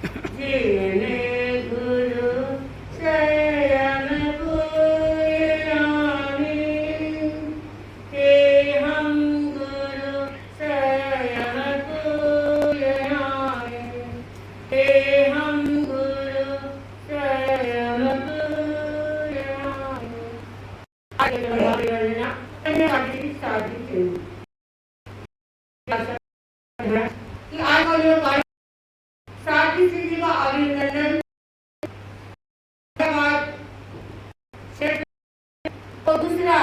जिन्हें गुरु शरण पुरानी, हे हम गुरु शरण पुरानी, हे हम गुरु शरण पुरानी। आगे बढ़ना अन्य शादी थी कि आज वाले साथी जी का अभिनंदन और दूसरा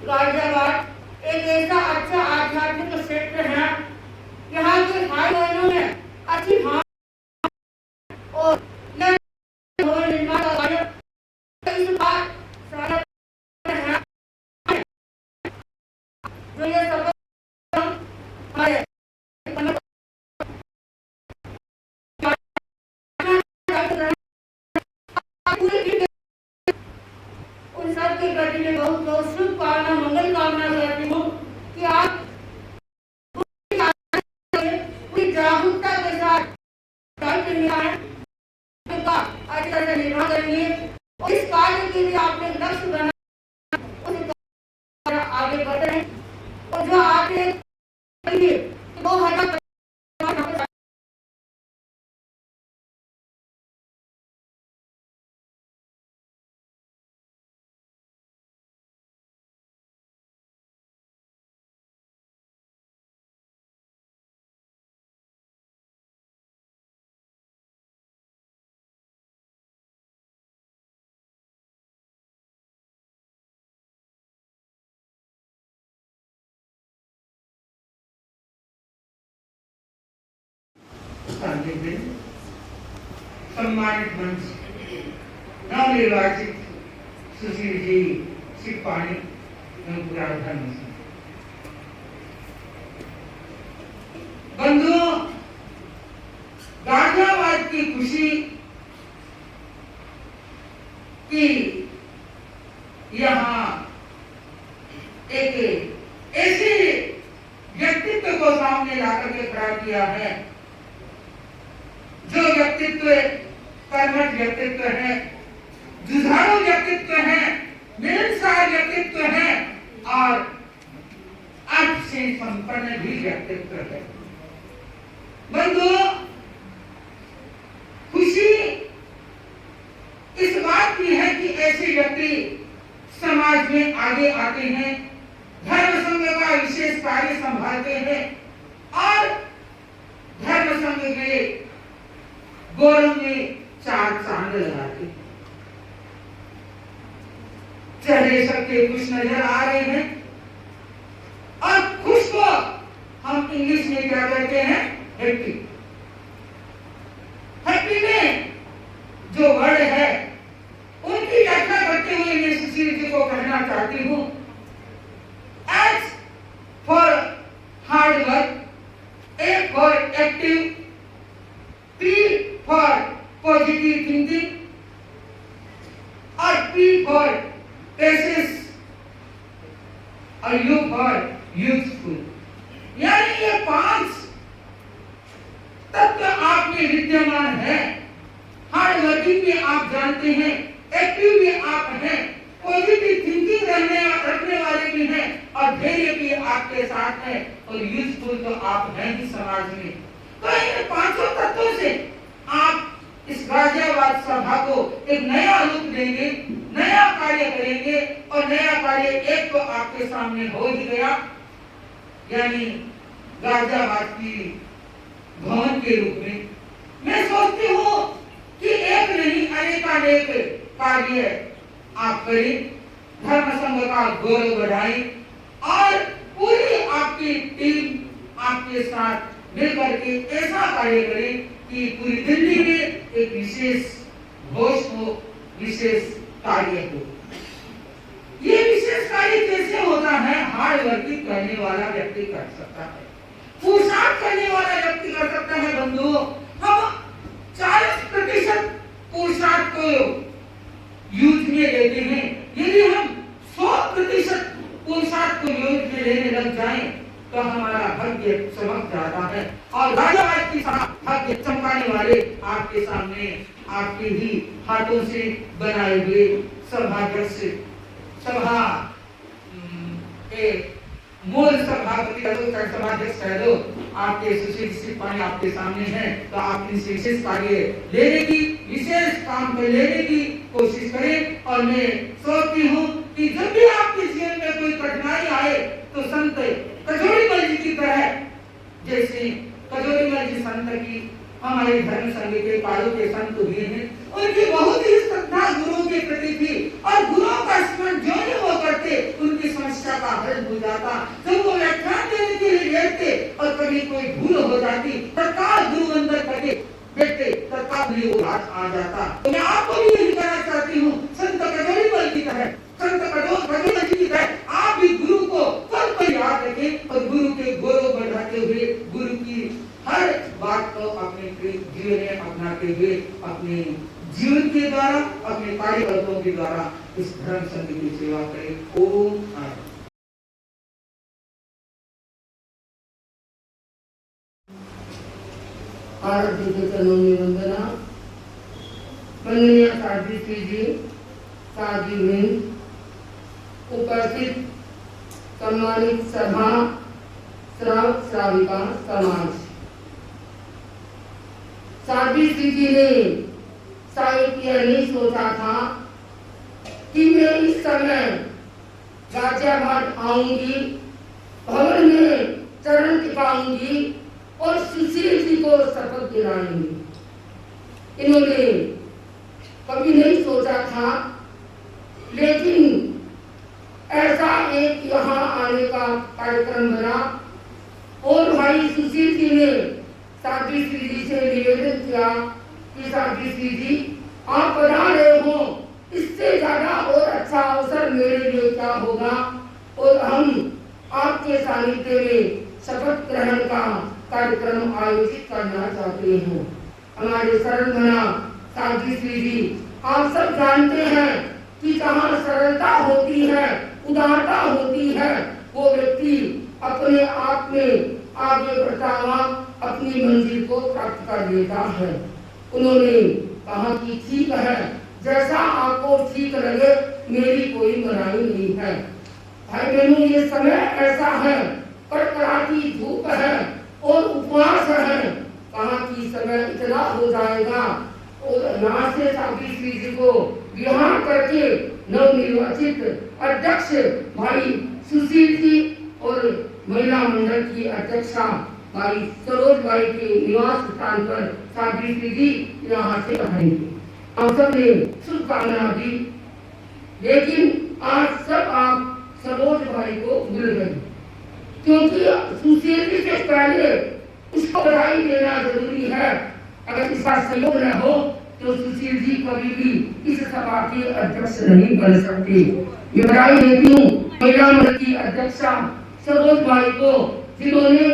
गाजियाबाद एक ऐसा अच्छा आध्यात्मिक क्षेत्र है। यहाँ के भाई बहनों ने अच्छी भाव और निर्माण इस बार सारा है जो ये सब उन सब के प्रति में बहुत बहुत शुभकामना मंगल कामना करती हूँ कि आप पूरी जागरूकता के साथ अच्छी तरह से निर्वाह करेंगे और इस कार्य के लिए आपने लक्ष्य बना उस आगे बढ़ रहे हैं और जो आपने 2000 सम्मानित मंच नवनिर्वाचित सुशील जी सिपाही बंधुओं, गाजियाबाद की खुशी कि यहाँ एक ऐसे व्यक्तित्व को सामने लाकर के खड़ा किया है जो व्यक्तित्व कर्मठ व्यक्तित्व है, जुझारू व्यक्तित्व है, मिलनसार व्यक्तित्व है और अर्थ से संपन्न भी व्यक्तित्व है। बंधुओं, खुशी इस बात की है कि ऐसे व्यक्ति समाज में आगे आते हैं, धर्म संघ का विशेष कार्य संभालते हैं और धर्म संघ के गौरव में चार चांद लगाते। चेहरे सबके खुश नजर आ रहे हैं और खुश को हम इंग्लिश में क्या कहते हैं? हैप्पी। हैप्पी में जो वर्ड है उनकी व्याख्या करते हुए मैं सुशील जी को कहना चाहती हूँ, H for hard work, A for active, P for positive thinking और P for patience और U for useful। यानी ये 5 तत्व आप में विद्यमान है। हार्ड वर्किंग में आप जानते हैं, एक्टिव में आप हैं, पॉजिटिव थिंकिंग रखने वाले भी हैं और धैर्य भी आपके साथ है और यूजफुल तो आप हैं ही समाज में। तो इन 5 तत्वों से आप इस गाजियाबाद सभा को एक नया रूप देंगे, नया कार्य करेंगे और नया कार्य एक तो आपके सामने हो ही गया, यानी गाजियाबाद की भवन के रूप में। मैं सोचती हूँ कि एक नहीं अनेकानेक कार्य आप करें, धर्म संघ का गौरव बढ़ाएं और पूरी आपकी टीम आपके साथ मिलकर के ऐसा कार्य करें कि पूरी दिल्ली में एक विशेष घोष हो, विशेष कार्य हो। ये विशेष कार्य कैसे होता है? हार्ड वर्किंग करने वाला व्यक्ति कर सकता है, पुरुषार्थ करने वाला व्यक्ति कर सकता है। बंधुओं, हम 40% पुरुषार्थ को यूथ में लेते हैं। यदि हम 100% पुरुषार्थ को यूथ में लेने लग जाएं तो हमारा भाग्य चमक जाता है और राजावाद की भाग्य चमकाने वाले आपके सामने आपके ही हाथों से बनाए हुए सभाध्यक्ष सभा के मूल सभापति सभाध्यक्ष कह दो आपके सुशील सिपाही आपके सामने हैं, तो आप इनसे विशेष कार्य लेने की विशेष काम पर लेने की कोशिश करें। और मैं सोचती हूँ कि जब भी आपके जीवन में कोई कठिनाई आए तो संत कजोड़ीमल जी की तरह, जैसे कजोड़ीमल जी संत की हमारे धर्म संघ के पालू के संत हुए हैं, उनकी बहुत ही श्रद्धा गुरु के प्रति थी और गुरुओं का स्मरण जो ही वो करते उनकी समस्या का हल हो जाता। जब वो व्याख्यान देने के लिए बैठते और कभी कोई भूल हो जाती, तत्काल गुरु अंदर करके बैठते, तत्काल भी वो राज आ जाता। तो मैं आपको भी यही कहना चाहती हूँ, संत कजोड़ीमल की तरह, संत कजोड़ीमल जी की तरह आप भी गुरु को पल पल याद रखें और गुरु के गौरव बढ़ाते हुए गुरु की हर बात को अपने जीवन में अपनाते हुए अपने जीवन के द्वारा अपने कार्यकर्ताओं के द्वारा इस धर्म संघ की सेवा करें। ओम आरती के चरणों में वंदना। वंदनीय साध्वी जी, साध्वी वृंद, उपस्थित सम्मानित सभा, श्रावक श्राविका समाज, साध्वी जी ने शायद यह नहीं सोचा था कि मैं इस समय गाजियाबाद आऊंगी, भवन में चरण टिकाऊंगी और सुशील जी को शपथ दिलाएंगी। इन्होंने कभी नहीं सोचा था, लेकिन ऐसा एक यहाँ आने का कार्यक्रम बना और भाई सुशील जी ने साध्वी जी से निवेदन किया कि साध्वी जी आप बना रहे हो, इससे ज्यादा और अच्छा अवसर मेरे लिए क्या होगा, और हम आपके सानिध्य में शपथ ग्रहण का कार्यक्रम आयोजित करना चाहते हैं। हमारे शरण मना साध्वी जी, आप सब जानते हैं कि जहाँ सरलता होती है, उदारता होती है, वो व्यक्ति अपने आप में आगे बढ़ता हुआ अपनी मंजिल को प्राप्त कर लेता है। उन्होंने कहा कि ठीक है, जैसा आपको ठीक लगे, मेरी कोई मनाही नहीं है। भाई बहनों, ये समय ऐसा है, कड़कड़ाती धूप है और उपवास है, कहा कि समय इतना हो जाएगा और यहाँ से साध्वी जी को विवाह करके नवनिर्वाचित अध्यक्ष भाई सुशील जी और महिला मंडल की अध्यक्षा भाई सरोज भाई के निवास स्थान पर साध्वी जी यहाँ से आएंगे। हम सब ने शुभकामना दी, लेकिन आज सब आप सरोज भाई को भूल गए, क्योंकि सुशील जी से पहले उसको बधाई देना जरूरी है। अगर इसका सहयोग न हो तो सुशील जी कभी भी इस सभा के अध्यक्ष नहीं बन सकते। मैं बधाई देती हूँ महिला मंडल की अध्यक्षा सरोज भाई को, जिन्होंने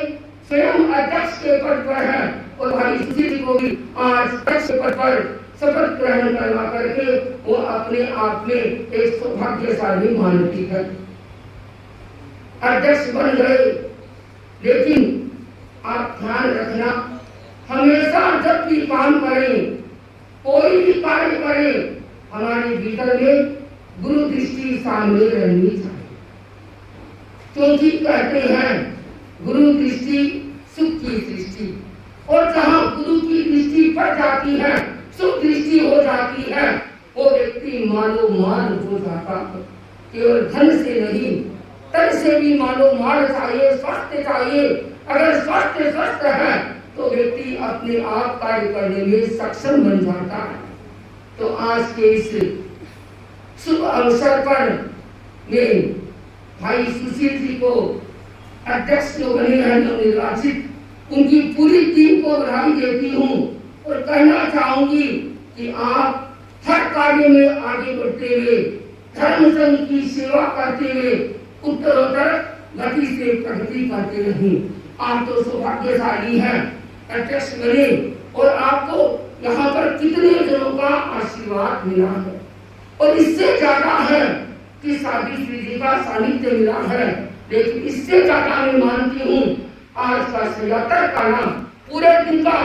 स्वयं अध्यक्ष के पद पर है, और भाई सुशील जी को भी आज अध्यक्ष के पद पर शपथ ग्रहण करवा करके वो अपने आप में एक सौभाग्यशाली मानती है। अध्यक्ष बन गए, लेकिन आप ध्यान रखना, हमेशा जब भी काम करें, कोई भी कार्य करें, हमारे भीतर में गुरु दृष्टि सामने रहनी चाहिए, क्योंकि कहते हैं गुरु दृष्टि सुख की दृष्टि, और जहाँ गुरु की दृष्टि पड़ जाती है, सुख दृष्टि हो जाती है, वो व्यक्ति मालो माल हो जाता है। केवल धन से नहीं, तन से भी मालो माल चाहिए, स्वास्थ्य चाहिए। अगर स्वास्थ्य स्वस्थ है तो व्यक्ति अपने आप कार्य करने में सक्षम बन जाता है। तो आज के इस शुभ अवसर पर मैं भाई सुशील जी को अध्यक्ष जो बने हैं नवनिर्वाचित, उनकी पूरी टीम को बधाई देती हूँ और कहना चाहूंगी कि आप हर कार्य में आगे बढ़ते हुए, धर्म संघ की सेवा करते हुए उत्तरोत्तर गति से प्रगति करते रहें। आप तो सौभाग्यशाली हैं, अध्यक्ष बने, और आपको यहाँ पर कितने जनों का आशीर्वाद मिला है, और इससे ज्यादा है कि साध्वी जी का सानिध्य मिला है। लेकिन इससे ज्यादा मैं मानती हूँ आज का 76 का नाम पूरे दिन का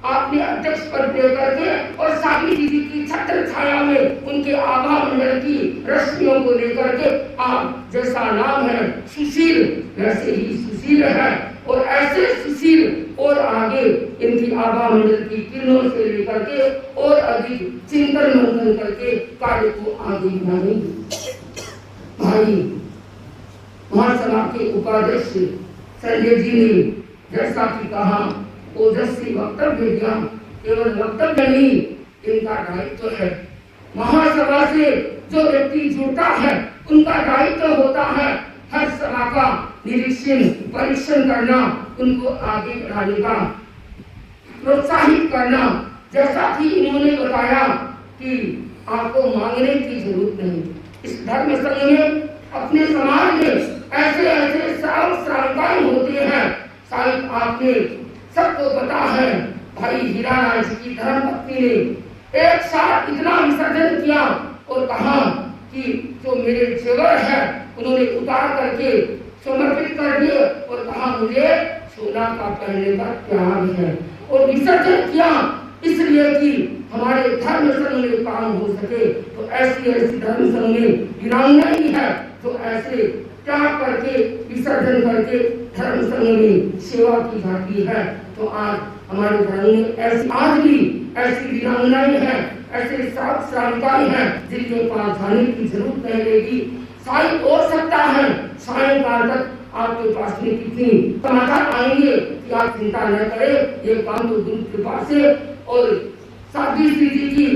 आपने अध्यक्ष पद दे करके और सावी दीदी की छत्र छाया में उनके आभा मंडल की रश्मियों को लेकर के आप जैसा नाम है सुशील, वैसे ही सुशील है और ऐसे सुशील और आगे इनकी आभा मंडल की किरणों से लेकर के और अधिक चिंतन मंथन करके कार्य को आगे बढ़ाएंगे। भाई महासभा के उपाध्यक्ष संजय जी ने जैसा कि कहा ओजस्वी वक्तव्य दिया, केवल वक्तव्य नहीं इनका दायित्व है। महासभा से जो व्यक्ति जुड़ता है उनका दायित्व होता है हर सभा का निरीक्षण परीक्षण करना, उनको आगे बढ़ाने का, प्रोत्साहित करना। जैसा कि इन्होंने बताया कि आपको मांगने की जरूरत नहीं। इस धर्म संघ में अपने समाज में ऐसे ऐसे श्रावकाएं होते हैं, शायद आपने सबको पता है। भाई हीरालाल जी की धर्मपत्नी ने एक साथ इतना विसर्जन किया और कहा कि जो मेरे जेवर है उन्होंने उतार करके समर्पित कर दिए और कहा मुझे सोना का पहनने का त्याग है, और विसर्जन किया इसलिए कि हमारे धर्म संघ में काम हो सके। तो ऐसी ऐसी धर्म संघ में वीरांगनाएं है तो ऐसे त्याग करके विसर्जन करके धर्म संघ में सेवा की जाती है। तो आज हमारे धर्म में ऐसी आज भी ऐसी वीरांगनाएं हैं, ऐसे श्रावकाएं हैं जिनके पास जाने की जरूरत नहीं रहेगी। शायद हो सकता है सायंकाल तक आपके पास में कितनी समाचार आएंगे कि आप चिंता न करें, ये काम तो गुरु कृपा से और साधी स्थिति की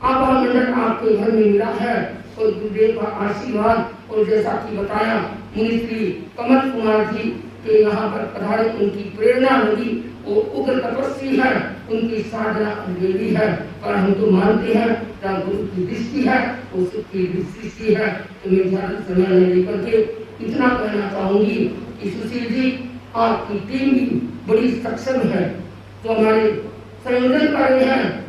आभा मंडल आपके घर में मिला है और गुरुदेव का आशीर्वाद। और जैसा कि बताया मुनि श्री कमल कुमार जी के यहाँ पर पधारे, उनकी प्रेरणा लगी, वो उग्र तपस्वी है, उनकी साधना अंधेरी है, पर हम तो मानते हैं जहाँ गुरु की दृष्टि है वो सबकी दृष्टि है। तो मैं ज्यादा समय नहीं लेकर के इतना कहना चाहूंगी कि सुशील जी आपकी टीम भी बड़ी सक्षम है, जो हमारे संयोजन कर रहे हैं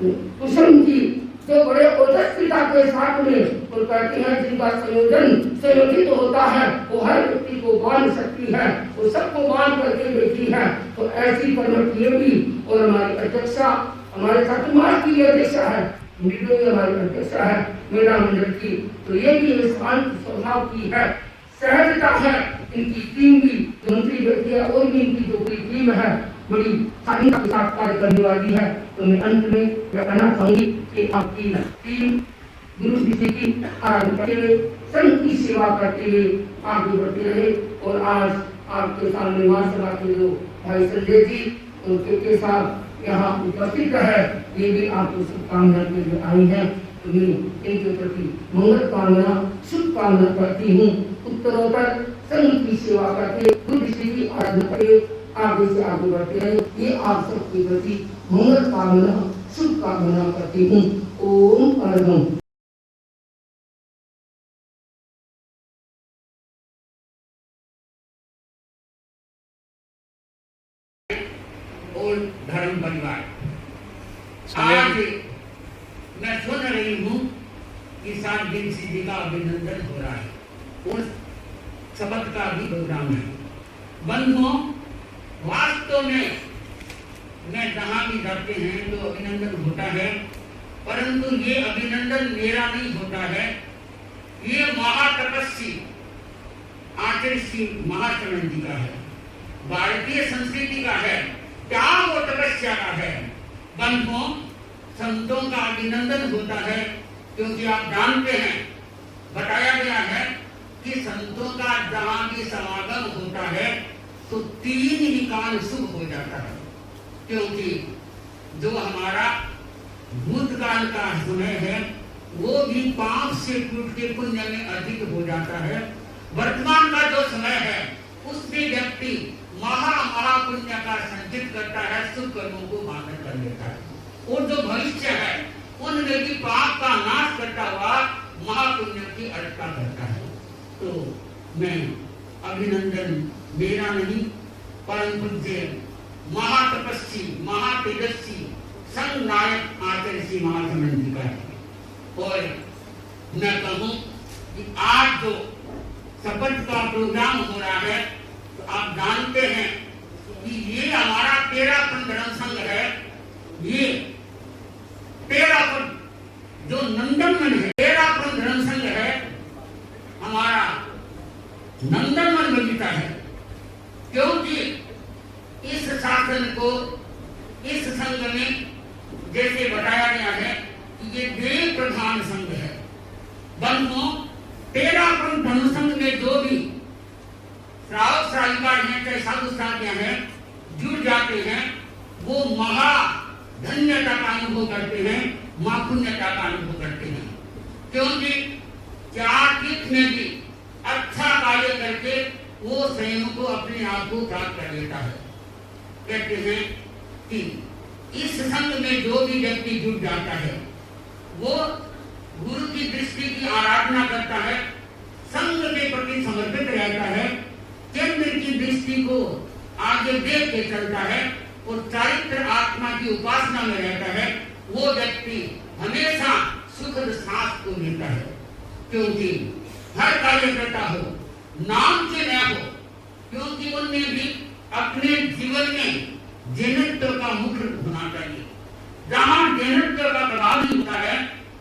कुसुम जी, जो बड़े ओजस्विता के साथ में और कहते हैं जिनका संयोजन संयोजित होता है वो हर व्यक्ति को बांध सकती है, वो सबको बांध करके बैठी है। तो ऐसी कर्मठिए भी और हमारी अध्यक्षा हमारे छात्रमास की अध्यक्षा है, हमारी अध्यक्षा है महिला मंडल की, तो ये भी शांत स्वभाव की है, सहजता है। इनकी टीम भी मंत्री बैठी है और भी इनकी जो पूरी टीम है बड़ी शालीनता के साथ कार्य करने वाली है। तो मैं अंत में यह कहना चाहूंगी कि आपकी टीम गुरु जी की आराधना करते हुए संघ की सेवा करते हुए आगे बढ़ते रहे। और आज आपके सामने महासभा के जो भाई संजय जी उनके साथ यहाँ उपस्थित है, ये भी आपको शुभकामना के लिए आई है। तो मैं इनके प्रति मंगल कामना शुभकामना करती हूँ। उत्तरोत्तर संघ की सेवा करके गुरु जी की आराधना करके आगे से आगे बढ़ते रहे, ये आप सबके प्रति मंगल कामना शुभकामना करती हूँ। ओम अर्घम। और धर्म परिवार आज मैं सुन रही हूँ कि 7 दिन सीधी का अभिनंदन हो रहा है और शपथ का भी प्रोग्राम है। बंधुओं, वास्तव में मैं जहां भी जाते हैं तो अभिनंदन होता है, परंतु ये अभिनंदन मेरा नहीं होता है, ये महातपस्वी आचार्य श्री महाचरण जी का है, भारतीय संस्कृति का है, त्याग और तपस्या का है। बंधुओं, संतों का अभिनंदन होता है क्योंकि आप जानते हैं बताया गया है कि संतों का जहां भी समागम होता है तो 3 ही काल शुभ हो जाता है, क्योंकि जो हमारा भूतकाल का समय है वो भी पाप से टूट के पुण्य में अधिक हो जाता है। वर्तमान का जो समय है उसमें व्यक्ति महापुण्य का संचित करता है, शुभ कर्मों को मानक कर लेता है, और जो भविष्य है उनमें भी पाप का नाश करता हुआ महापुण्य की अर्चना करता है। तो मैं अभिनंदन मेरा नहीं परंतु महातपस्वी महातेजस्वी संघ नायक आचार्य श्री महाचरण जी का है। और मैं कहूं कि आज जो शपथ का प्रोग्राम हो रहा है तो आप जानते हैं कि ये हमारा 13 धर्म संघ है। ये 13 जो नंदनवन है, 13 धर्म संघ है, हमारा नंदनवन बगीचा है। क्योंकि इस शासन को, इस संघ में जैसे बताया गया है कि ये देव प्रधान संघ है। बंधुओं, 13 धर्म संघ में जो भी श्रावक श्राविका हैं, चाहे साधु साधिया हैं, जुड़ जाते हैं, वो महा धन्यता का अनुभव करते हैं, महापुण्यता का अनुभव करते हैं। क्योंकि 4 तीर्थ में भी अच्छा कार्य करके वो स्वयं को, अपने आप को प्राप्त कर लेता है। कहते हैं कि इस संघ में जो भी व्यक्ति जुड़ जाता है, वो गुरु की दृष्टि की आराधना करता है, संघ के प्रति समर्पित रहता है, चंद्र की दृष्टि को आगे देख के चलता है और चारित्र आत्मा की उपासना में रहता है, वो व्यक्ति हमेशा सुखद सांस को लेता है। क्योंकि हर कार्य करता हो, नाम से न हो, क्योंकि उनमें भी अपने जीवन में जैनत्व का मुख्य होना चाहिए। जहां जैनत्व का प्रभाव नहीं होता है,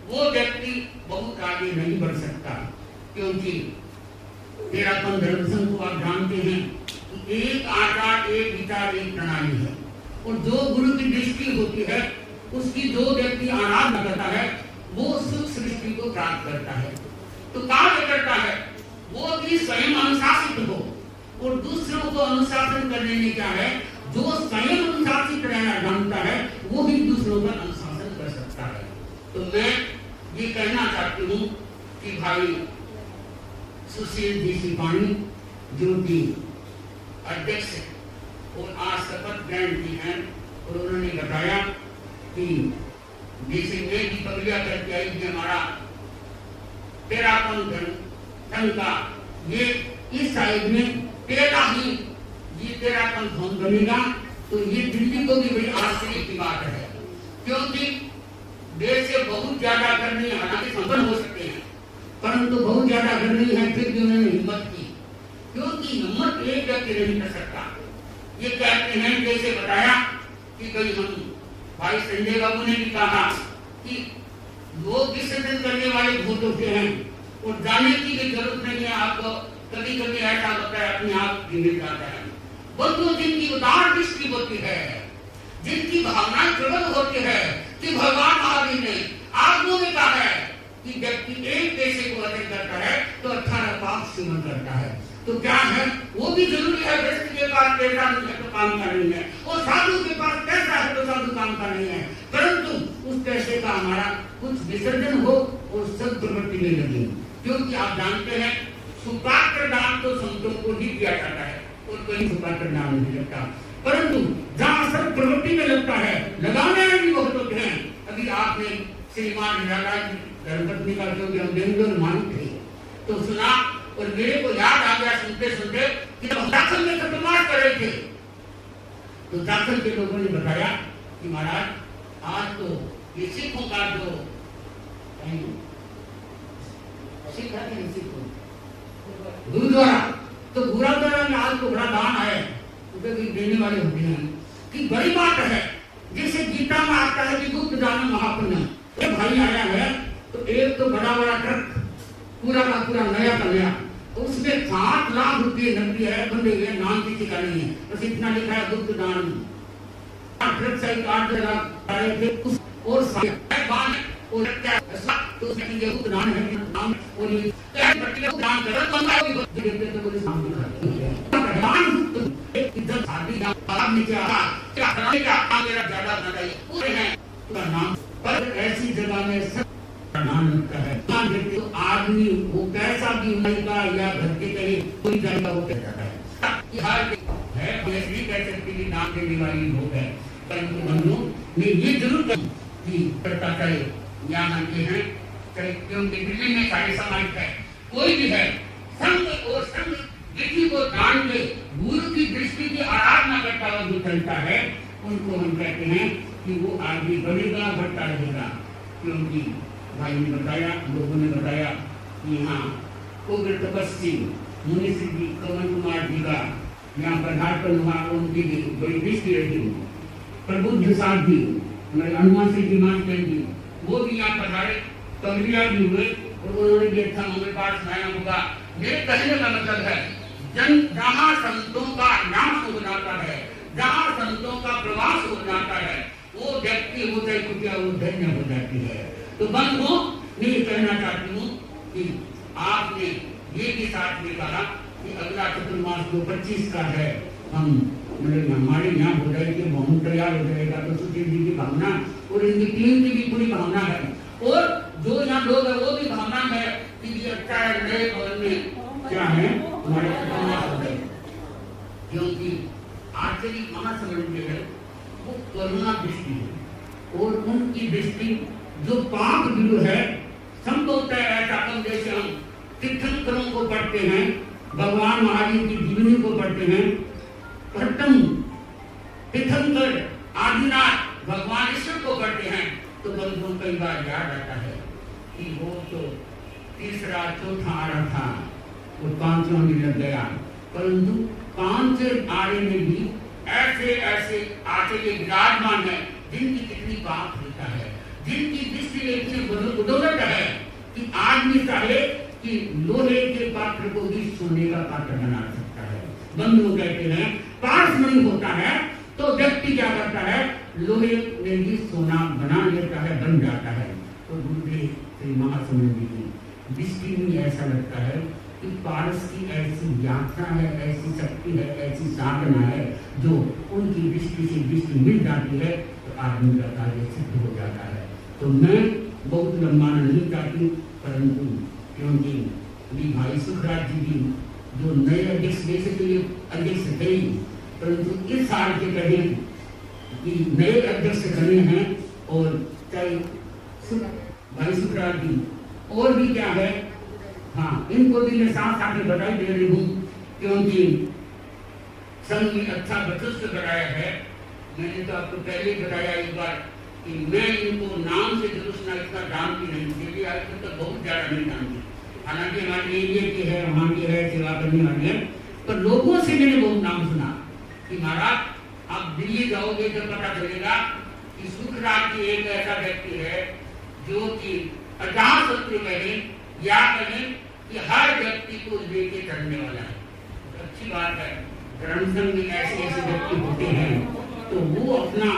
वो व्यक्ति बहुत आगे नहीं बढ़ सकता। क्योंकि 13 धर्म संघ को आप जानते हैं कि एक आचार, एक विचार, एक प्रणाली है। और जो गुरु की दृष्टि होती है, उसकी जो व्यक्ति आराधना करता है, वो सुख सृष्टि को प्राप्त करता है। तो कार्य करता है, वो भी स्वयं अनुशासित हो, और दूसरों को अनुशासन करने में क्या है, जो स्वयं अनुशासित रहना जानता है, वो भी दूसरों का अनुशासन कर सकता है। तो मैं ये कहना चाहती हूँ कि भाई सुशील जी सिपाही जो कि अध्यक्ष और आज शपथ ग्रहण की हैं, और उन्होंने बताया कि जैसे मैं भी बगलिया करके आई थी, हमारा 13 धर्म का ये इस साइड में 13 ही ये 13 भवन बनेगा। तो ये दिल्ली को भी बड़ी आश्चर्य की बात है। क्योंकि देश से बहुत ज्यादा करनी है, हालांकि संपन्न हो सकते हैं, परंतु बहुत ज्यादा करनी है, फिर भी उन्होंने हिम्मत की। क्योंकि हिम्मत एक व्यक्ति नहीं कर सकता। ये कहते हैं, जैसे बताया कि कई हम भाई संजय बाबू ने भी कहा कि लोग विसर्जन करने वाले बहुत होते हैं और जाने की भी जरूरत नहीं है। आपको कभी कभी ऐसा होता है, अपने आप गिर जाता है। बंधुओं, जिनकी उदार दृष्टि होती है, जिनकी भावनाएं प्रबल होती है, कि भगवान महावीर ने आगमों में कहा है कि व्यक्ति एक पैसे को अर्जन करता है तो 18 पाप सेवन करता है। तो क्या है, वो भी जरूरी है। व्यक्ति के पास पैसा नहीं है तो काम का नहीं है, और साधु के पास पैसा है तो साधु काम का नहीं है। परंतु उस पैसे का हमारा कुछ विसर्जन हो और सब प्रवृत्ति में लगे। क्योंकि आप जानते हैं, सुपात्र दान तो संतों को ही किया जाता है और कोई सुपात्र दान नहीं लगता। परंतु जहाँ सब प्रवृत्ति में लगता है, लगाने भी बहुत होते हैं। अभी आपने श्रीमान धर्मपत्नी का जो हम बेंगलोर मानी थे तो सुना, और मेरे को याद आ गया सुनते सुनते कि जब दाखिल में खतरनाक कर रहे थे तो दाखिल के लोगों ने बताया कि महाराज आज तो ये सिखों का जो सिख है, गुरुद्वारा, तो गुरुद्वारा में आज तो बड़ा दान आया, उसे भी देने वाले होते हैं कि बड़ी बात है। जैसे गीता में आता है कि गुप्त दान महापुण्य। तो भाई आया है तो एक तो बड़ा बड़ा ट्रक पूरा का पूरा नया का नया, उसमें 7 लाख रुपये नकदी है, बंदे हुए, नाम किसी का नहीं है, बस इतना लिखा है गुप्त दान। ट्रक से 8 लाख आए थे और और क्या तो उसमें ये गुप्त दान है, नाम और ये दान कर बंदा भी देते तो बोले दान इज्जत शादी का बाहर नीचे आ क्या कराने का मेरा ज्यादा ना चाहिए पूरे हैं पूरा नाम। पर ऐसी जगह में सब प्रधान लगता है, तो आदमी वो कैसा भी उमरेगा या घर के कहीं कोई जाएगा वो कह जाता है हर है, नहीं कह सकती कि नाम देने वाली लोग है। परंतु बंधुओं ने ये जरूर कि करता करे यहाँ के हैं, क्योंकि दिल्ली में सारे समाज है, कोई भी है, संघ और संघ विधि को जान के गुरु की दृष्टि की आराधना करता हुआ जो चलता है, उनको हम कहते हैं कि वो आगे बढ़ेगा, बढ़ता रहेगा। क्योंकि भाई ने बताया, लोगों ने बताया कि यहाँ उग्र तपस्वी मुनि श्री कमल कुमार जी का यहाँ पधार कर वहाँ उनकी बड़ी दृष्टि रहती हूँ। प्रबुद्ध साथ भी हमारे हनुमान सिंह जी मान जी वो भी यहाँ पधारे, कमरिया भी हुए और उन्होंने भी अच्छा मंगल पाठ सुनाया होगा। मेरे कहने का मतलब है जहाँ संतों का नाश हो जाता है, जहाँ संतों का प्रवास हो जाता है, वो व्यक्ति होता है कुटिया वो धन्य हो जाती है। तो बंधुओं मैं ये कहना चाहती हूँ कि आपने ये भी साथ में कहा कि अगला चतुर्मास जो 25 का है हम हमारे यहाँ हो जाएगी, बहुत तैयार हो जाएगा। तो सुशील जी की भावना और इनकी टीम की भी पूरी भावना है और जो यहाँ लोग है वो भी भावना है कि ये अच्छा है, नए भवन में क्या है हमारे चतुर्मास हो जाए। क्योंकि आचार्य महासमरण है वो करुणा दृष्टि है और उनकी दृष्टि जो पाप बिंदु है संभवतः ऐसा कम जैसे हम तीर्थंकरों को पढ़ते हैं, भगवान महावीर की जीवनी को पढ़ते हैं, प्रथम तीर्थंकर आदिनाथ भगवान ईश्वर को पढ़ते हैं, तो बंधुओं कई बार याद आता है कि वो तो तीसरा चौथा आरा था वो पांचवा में लग गया, परंतु पांच आरे में भी ऐसे ऐसे आचार्य विराजमान है जिनकी कितनी बात होता है, जिनकी दृष्टि इतनी उदौलत है कि आदमी चाहे कि लोहे के पात्र को भी सोने का पात्र बना सकता है। बंधु कहते हैं पास नहीं होता है तो व्यक्ति क्या करता है, लोहे में भी सोना बना लेता है, बन जाता है। तो गुरुदेव श्री महासमण जी की दृष्टि में ऐसा लगता है कि पारस की ऐसी यात्रा है, ऐसी शक्ति है, ऐसी साधना है जो उनकी दृष्टि से दृष्टि मिल जाती है तो आदमी का कार्य सिद्ध हो जाता है। तो मैं बहुत लंबाना नहीं चाहती, परंतु क्योंकि भाई सुखराज जी भी जो नए अध्यक्ष देश के लिए अध्यक्ष थे, परंतु इस साल के कहे कि नए अध्यक्ष बने हैं और चाहे भाई सुखराज जी और भी क्या है, हाँ इनको भी मैं साथ साथ में बधाई दे रही हूँ क्योंकि संघ ने अच्छा वर्चस्व कराया है। मैंने तो आपको पहले ही बताया एक बार कि मैं इनको नाम से जरूर सुना इतना जानती नहीं, क्योंकि आज तक बहुत ज्यादा नहीं जानती। हालांकि हमारे एरिया की है, वहाँ की है, सेवा करने वाली है, पर लोगों से मैंने बहुत नाम सुना कि महाराज आप दिल्ली जाओगे तो पता चलेगा कि सुखराज जी एक ऐसा व्यक्ति है जो कि अजान सत्य कहें या कहें कि हर व्यक्ति को लेके चलने वाला है। तो अच्छी बात है, धर्म संघ में ऐसे ऐसे व्यक्ति होते हैं तो वो अपना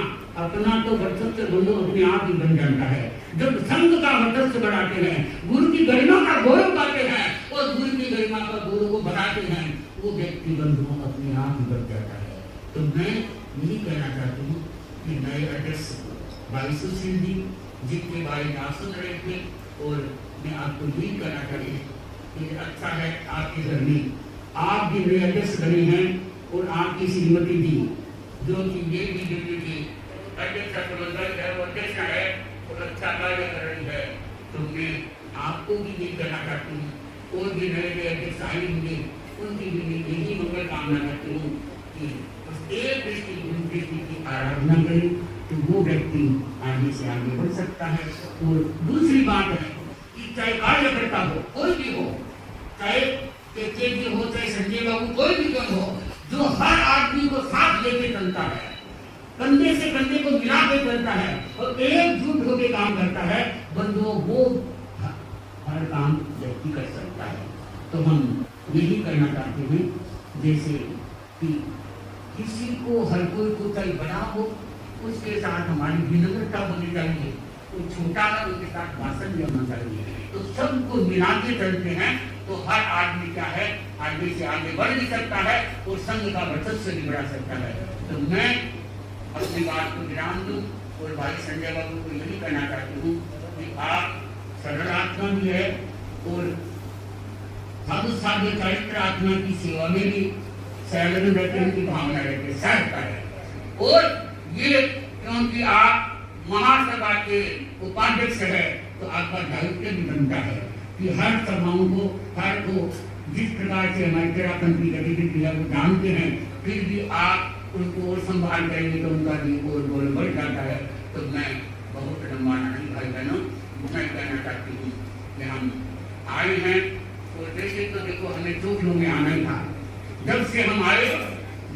तो वर्चस्व बंधु अपने आप ही बन जाता है। जब संघ का वर्चस्व बढ़ाते हैं, गुरु की गरिमा का गौरव करते हैं और गुरु की गरिमा का गौरव को बढ़ाते हैं, वो व्यक्ति बंधु अपने आप ही बन जाता है। तो मैं यही कहना चाहती हूँ कि नए अध्यक्ष भाई सुशील जी जिनके बारे में आप सुन रहे थे, और मैं आपको यही कहना चाहिए कि अच्छा है आपके घर में आप भी नए अध्यक्ष बने हैं और आपकी श्रीमती जी जो कि ये भी दिल्ली की अध्यक्ष प्रबंधक है, वो अध्यक्ष है और अच्छा कार्य कर रही है। तो मैं आपको भी ये कहना चाहती हूँ और भी नए नए अध्यक्ष आए होंगे उनकी भी मैं यही मंगल कामना करती हूँ कि एक दृष्टि की आराधना करें तो वो व्यक्ति आगे से आगे बढ़ सकता है। और दूसरी बात है कि चाहे कार्यकर्ता हो, कोई भी हो, चाहे केके हो, चाहे संजय बाबू, कोई भी कौन हो, जो हर आदमी को साथ लेके चलता है, कंधे से कंधे को मिला के चलता है और एकजुट होकर काम करता है, बंधुओं वो हर काम व्यक्ति कर सकता है। तो हम यही करना चाहते हैं जैसे कि किसी को हर कोई को चाहे बड़ा हो उसके साथ हमारी विनम्रता होनी चाहिए, तो छोटा है उसके साथ भाषण भी होना चाहिए। तो सबको मिला के चलते हैं तो हर आदमी क्या है आगे से आगे बढ़ भी सकता है और संघ का वर्चस्व भी बढ़ा सकता है। तो मैं अपनी बात को विराम दूं और भाई संजय बाबू को यही कहना चाहती हूँ कि आप सरल आत्मा भी है और साधु साध्य चरित्र आत्मा की सेवा में भी सहयोग बैठने की भावना रहती है, सहजता है। और ये क्योंकि आप महासभा के उपाध्यक्ष है तो आपका दायित्व भी बनता है कि हर सभाओं को हर को जिस प्रकार से हमारी उत्तराखंड की गतिविधि है वो जानते हैं, फिर भी आप उनको और संभाल करेंगे तो उनका भी और गोल बढ़ जाता है। तो मैं बहुत लंबाना नहीं भाई बहनों, मैं कहना चाहती हूँ कि हम आए हैं और जैसे तो देखो हमें चोटियों में आना ही था। जब से हम आए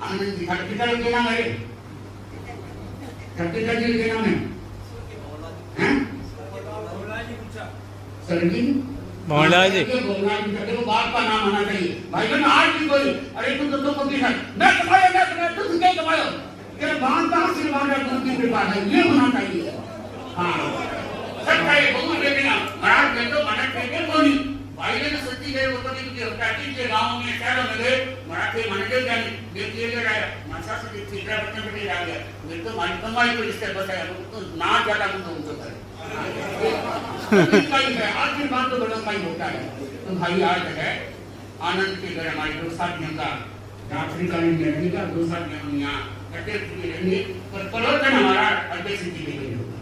आनंद जी पिता लोग के नाम है पिताजी के नाम है सरजी मोहनलाल जी देखो बाप का नाम आना चाहिए भाई बहन आज भी कोई अरे तुम तो को भी है मैं कमाया तुम क्या कमायो तेरे बाप का आशीर्वाद है तुमकी कृपा है ये होना चाहिए हाँ सबका ये बहुत बेटे ना महाराज मैं तो मन के कोनी भाई ने सच्ची गए वो तो नहीं काटी के गांव में शहरों में गए मराठी मन के जाने देखिए गया मासा से तीसरा बच्चा बेटे आ गया मेरे तो मन कमाई को इससे बताया तो ना ज्यादा मुझे उनको करे आज की बात तो बड़ा भाई होता है तो भाई आज है आनंद के घर हमारे 2 साथियों का रात्रि का रहने का 2 साथियों यहाँ कटे रहेंगे पर प्रलोभन हमारा अध्यक्ष जी के लिए होगा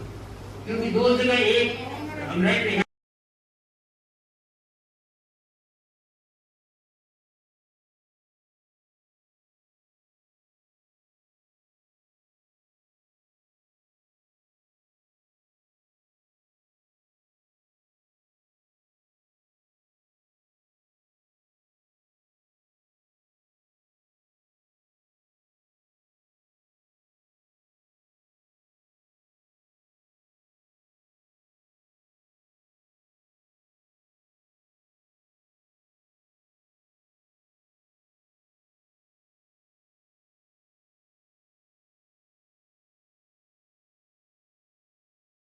क्योंकि 2 जगह एक हम रहते हैं